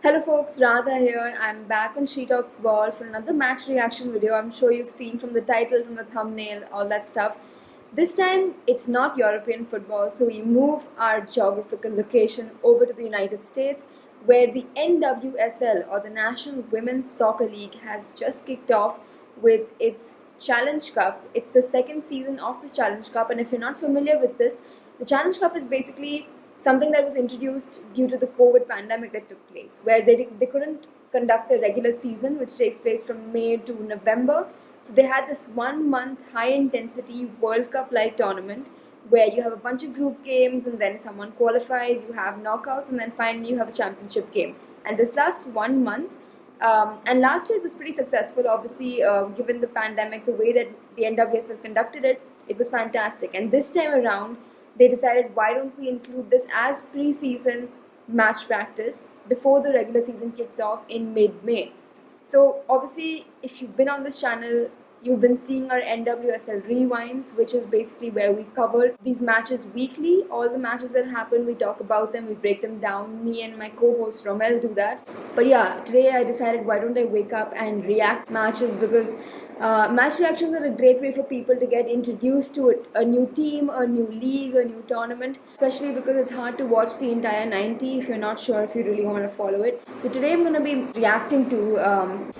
Hello folks, Radha here. I'm back on She Talks Ball for another match reaction video. I'm sure you've seen from the title, from the thumbnail, all that stuff. This time it's not European football, so we move our geographical location over to the United States, where the NWSL, or the National Women's Soccer League, has just kicked off with its Challenge Cup. It's the second season of the Challenge Cup, and if you're not familiar with this, the Challenge Cup is basically something that was introduced due to the COVID pandemic that took place, where they couldn't conduct the regular season, which takes place from May to November. So they had this 1 month high intensity World Cup like tournament where you have a bunch of group games and then someone qualifies, you have knockouts, and then finally you have a championship game. And this lasts 1 month. And last year it was pretty successful, obviously, given the pandemic, the way that the NWSL conducted it, it was fantastic. And this time around, they decided, why don't we include this as pre-season match practice before the regular season kicks off in mid-May. So obviously, if you've been on this channel, you've been seeing our NWSL rewinds, which is basically where we cover these matches weekly. All the matches that happen, we talk about them, we break them down. Me and my co-host Romel do that. But yeah, today I decided, why don't I wake up and react matches, because match reactions are a great way for people to get introduced to a new team, a new league, a new tournament, especially because it's hard to watch the entire 90 if you're not sure if you really want to follow it. So today I'm going to be reacting to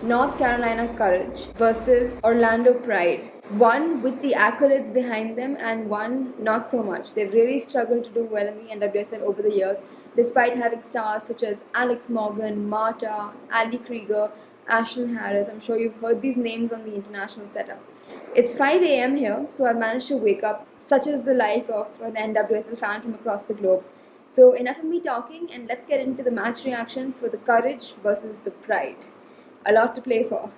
North Carolina Courage versus Orlando Pride. One with the accolades behind them and one not so much. They've really struggled to do well in the NWSL over the years, despite having stars such as Alex Morgan, Marta, Ali Krieger, Ashlyn Harris. I'm sure you've heard these names on the international setup. It's 5 a.m. here, so I managed to wake up. Such is the life of an NWSL fan from across the globe. So enough of me talking, and let's get into the match reaction for the Courage versus the Pride. A lot to play for.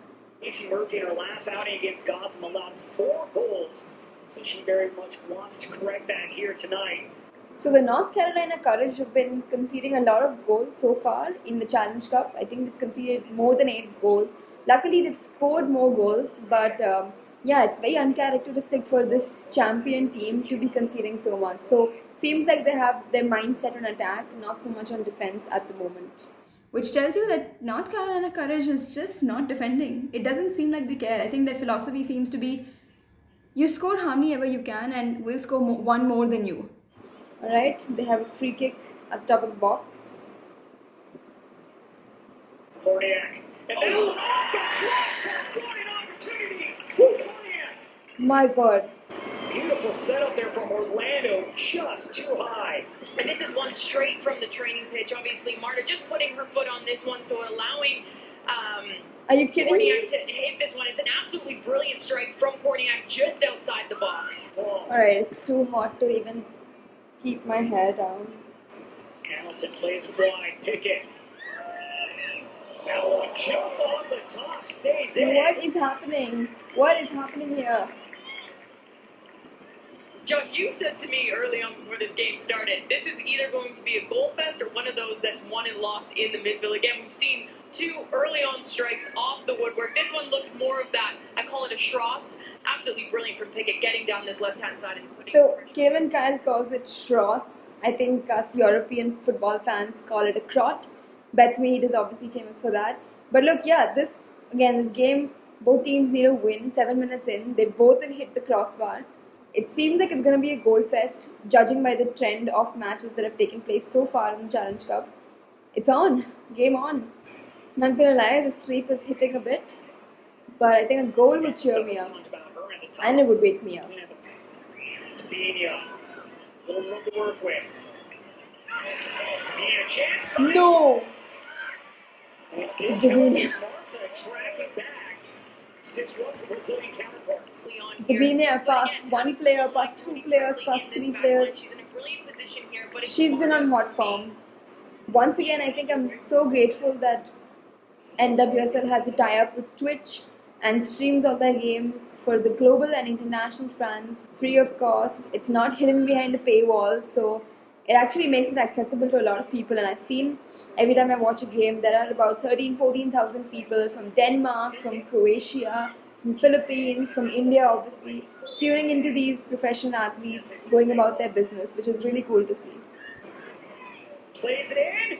Casey Murphy in her last outing against Gotham allowed 4 goals, so she very much wants to correct that here tonight. So the North Carolina Courage have been conceding a lot of goals so far in the Challenge Cup. I think they've conceded more than 8 goals. Luckily, they've scored more goals, but yeah, it's very uncharacteristic for this champion team to be conceding so much. So seems like they have their mindset on attack, not so much on defense at the moment. Which tells you that North Carolina Courage is just not defending. It doesn't seem like they care. I think their philosophy seems to be, you score how many ever you can and we'll score one more than you. Alright, they have a free kick at the top of the box. Korniak. And now off the cross. What an opportunity for Korniak. My God. Beautiful setup there from Orlando, just too high. And this is one straight from the training pitch. Obviously, Marta just putting her foot on this one, so allowing Are you kidding Korniak me? to hit this one. It's an absolutely brilliant strike from Korniak just outside the box. Alright, it's too hot to even keep my hair down. Hamilton plays wide, Pickett. That one jumps off the top, stays in. What is happening? What is happening here? Josh, you said to me early on before this game started, this is either going to be a goal fest or one of those that's won and lost in the midfield. Again, we've seen 2 early on strikes off the woodwork. This one looks more of that, I call it a Schross. Absolutely brilliant from Pickett, getting down this left-hand side and putting So, Kevin Kyle calls it Schross. I think us European football fans call it a crot. Beth Mead is obviously famous for that. But look, yeah, this game, both teams need a win. 7 minutes in, they both have hit the crossbar. It seems like it's going to be a goal fest, judging by the trend of matches that have taken place so far in the Challenge Cup. It's on. Game on. Not gonna lie, the sleep is hitting a bit, but I think a goal would cheer me up, and it would wake me up. Debinha, little room to work with. Debinha, chance. No! Debinha. Marta tracking back to disrupt the Brazilian counterpart. Debinha passed 1 player, passed 2 players, passed 3 players. She's in a brilliant position here, but She's been on hot form. Once again, I think I'm so grateful that NWSL has a tie-up with Twitch and streams all their games for the global and international fans, free of cost. It's not hidden behind a paywall, so it actually makes it accessible to a lot of people. And I've seen, every time I watch a game, there are about 14,000 people from Denmark, from Croatia, from Philippines, from India obviously, tuning into these professional athletes going about their business, which is really cool to see. Plays it in.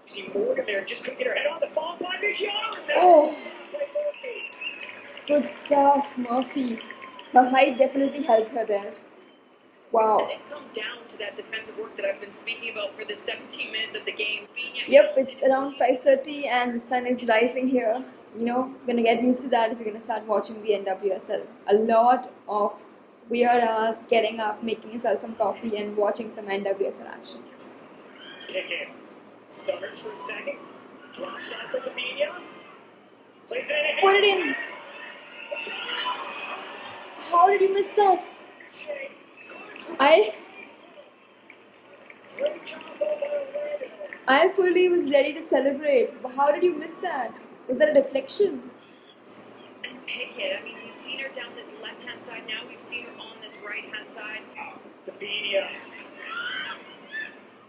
See Morgan there, just couldn't get her head on the fall by Vigiano. Oh, good stuff, Murphy. Her height definitely helped her there. Wow. And this comes down to that defensive work that I've been speaking about for the 17 minutes of the game. Yep, it's around 5:30 and the sun is rising here. You know, gonna get used to that if you're gonna start watching the NWSL. A lot of weird hours getting up, making yourself some coffee and watching some NWSL action. Kick in. Stutters for a second. Drop shot for Domenia. Plays it in. Put it in. How did you miss that? I fully was ready to celebrate. But how did you miss that? Was that a deflection? And Pickett, I mean, we've seen her down this left-hand side. Now we've seen her on this right-hand side. Domenia.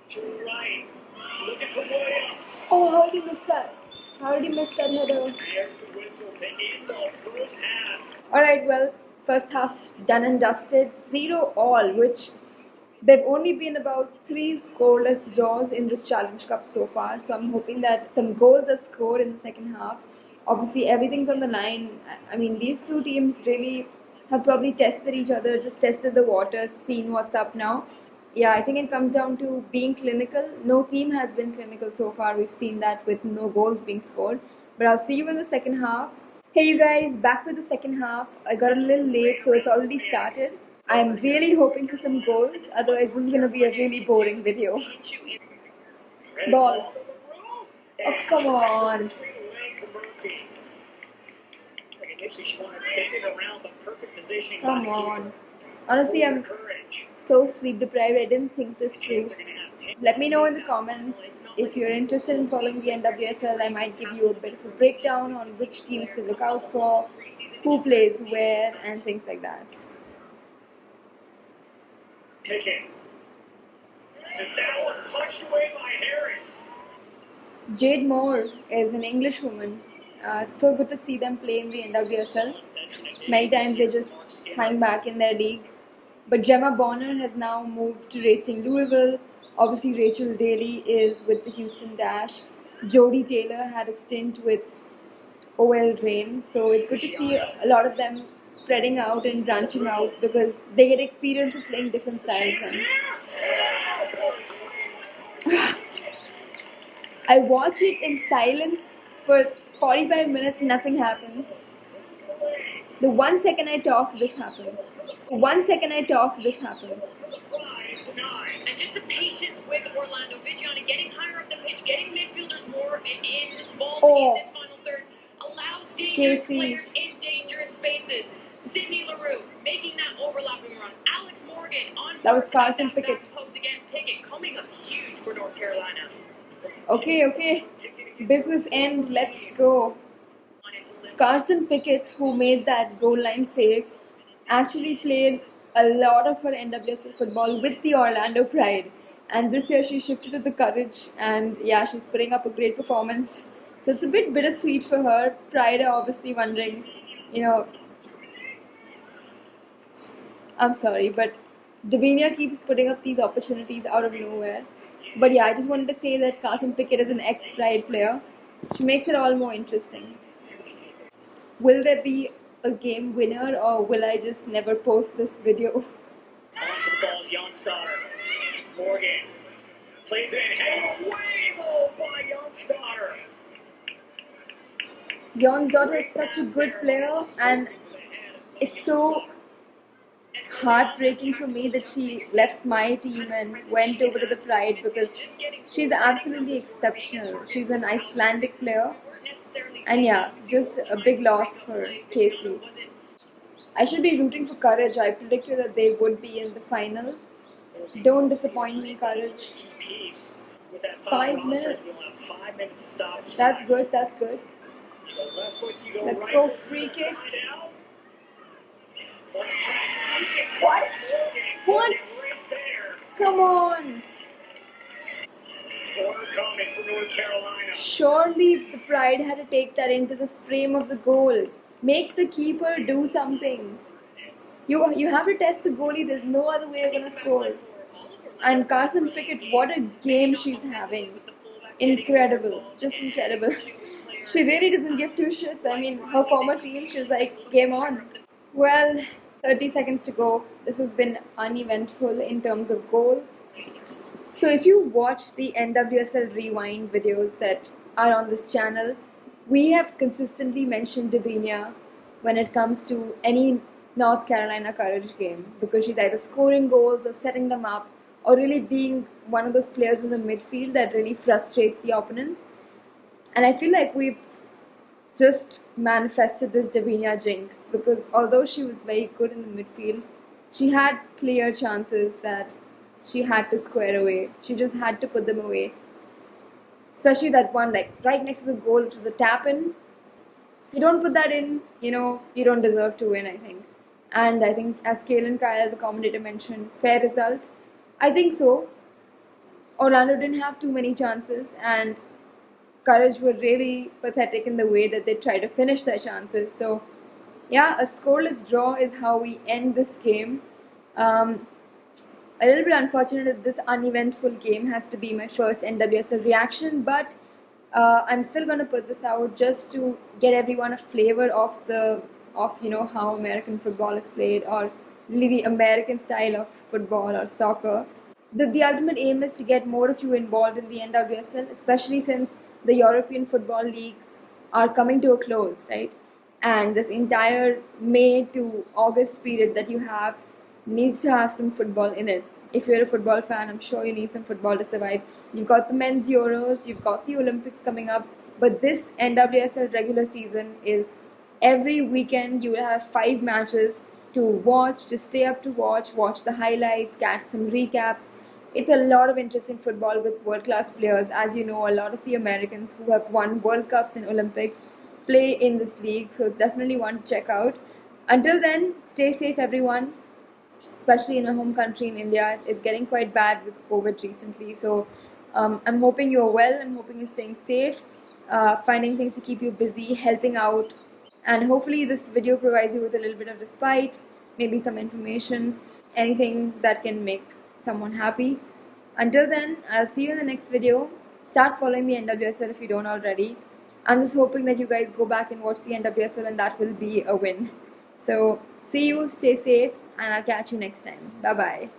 To the right. Looking for Williams. Oh, how did you miss that? How did you miss that header? There's the whistle to end the first half. Alright, well, first half done and dusted. 0-all, which there've only been about 3 scoreless draws in this Challenge Cup so far. So I'm hoping that some goals are scored in the second half. Obviously, everything's on the line. I mean, these two teams really have probably tested each other, just tested the waters, seen what's up now. Yeah, I think it comes down to being clinical. No team has been clinical so far. We've seen that with no goals being scored. But I'll see you in the second half. Hey you guys, back with the second half. I got a little late, so it's already started. I'm really hoping for some goals. Otherwise, this is going to be a really boring video. Ball. Oh, come on. Come on. Honestly, I'm so sleep deprived. I didn't think this through. Let me know in the comments if you're interested in following the NWSL. I might give you a bit of a breakdown on which teams to look out for, who plays where, and things like that. Kicking. And that one punched away by Harris. Jade Moore is an English woman. It's so good to see them play in the NWSL. Many times they just hang back in their league. But Gemma Bonner has now moved to Racing Louisville. Obviously, Rachel Daly is with the Houston Dash. Jodie Taylor had a stint with OL Reign. So it's good to see a lot of them spreading out and branching out because they get experience of playing different styles. I watch it in silence for 45 minutes, nothing happens. The 1 second I talk, this happens. 1 second I talk, this happens. And just the patience with Orlando Vigiani getting higher up the pitch, getting midfielders more involved in this final third, allows dangerous players in dangerous spaces. Sydney LaRue making that overlapping run. Alex Morgan on that was Carson Pickett. Again, Pickett coming up huge for North Carolina. Okay. Business end, let's go. Carson Pickett, who made that goal line save, actually played a lot of her NWSL football with the Orlando Pride. And this year she shifted to the Courage, and yeah, she's putting up a great performance. So it's a bit bittersweet for her. Pride are obviously wondering, I'm sorry, but Davinia keeps putting up these opportunities out of nowhere. But yeah, I just wanted to say that Carson Pickett is an ex-Pride player. She makes it all more interesting. Will there be a game winner, or will I just never post this video? On for the ball is Jonstadter. Morgan plays it in, headed away goal by Jonstadter. Jonstadter is such a good player, and it's so heartbreaking for me that she left my team and went over to the Pride because she's absolutely exceptional. She's an Icelandic player, and yeah, just a big loss for Casey. I should be rooting for Courage. I predicted that they would be in the final. Don't disappoint me, Courage. 5 minutes. That's good. Let's go, free kick. What? Come on. Coming for North Carolina. Surely the Pride had to take that into the frame of the goal. Make the keeper do something. You have to test the goalie. There's no other way you're going to score. And Carson Pickett, what a game she's having. incredible, just incredible. She really doesn't give two shits. I mean, her former team, she's like, game on. Well, 30 seconds to go. This has been uneventful in terms of goals. So if you watch the NWSL Rewind videos that are on this channel, we have consistently mentioned Davinia when it comes to any North Carolina Courage game, because she's either scoring goals or setting them up, or really being one of those players in the midfield that really frustrates the opponents. And I feel like we've just manifested this Davinia jinx, because although she was very good in the midfield, she had clear chances that she had to square away. She just had to put them away. Especially that one, like right next to the goal, which was a tap in. If you don't put that in, you don't deserve to win, I think. And I think, as Kaylin Kyle, the commentator, mentioned, fair result. I think so. Orlando didn't have too many chances, and Courage were really pathetic in the way that they tried to finish their chances. So, yeah, a scoreless draw is how we end this game. A little bit unfortunate that this uneventful game has to be my first NWSL reaction, but I'm still going to put this out just to get everyone a flavor of how American football is played, or really the American style of football or soccer. The ultimate aim is to get more of you involved in the NWSL, especially since the European football leagues are coming to a close, right? And this entire May to August period that you have needs to have some football in it. If you're a football fan, I'm sure you need some football to survive. You've got the men's Euros, you've got the Olympics coming up, but this NWSL regular season is every weekend you will have 5 matches to watch, to stay up to watch the highlights, catch some recaps. It's a lot of interesting football with world-class players. As you know, a lot of the Americans who have won World Cups and Olympics play in this league, so it's definitely one to check out. Until then, stay safe, everyone, especially in my home country in India. It's getting quite bad with COVID recently, so I'm hoping you're well. I'm hoping you're staying safe, finding things to keep you busy, helping out, and hopefully this video provides you with a little bit of respite, maybe some information, anything that can make someone happy. Until then, I'll see you in the next video. Start following the NWSL if you don't already. I'm just hoping that you guys go back and watch the NWSL, and that will be a win. So see you, stay safe, and I'll catch you next time. Bye bye.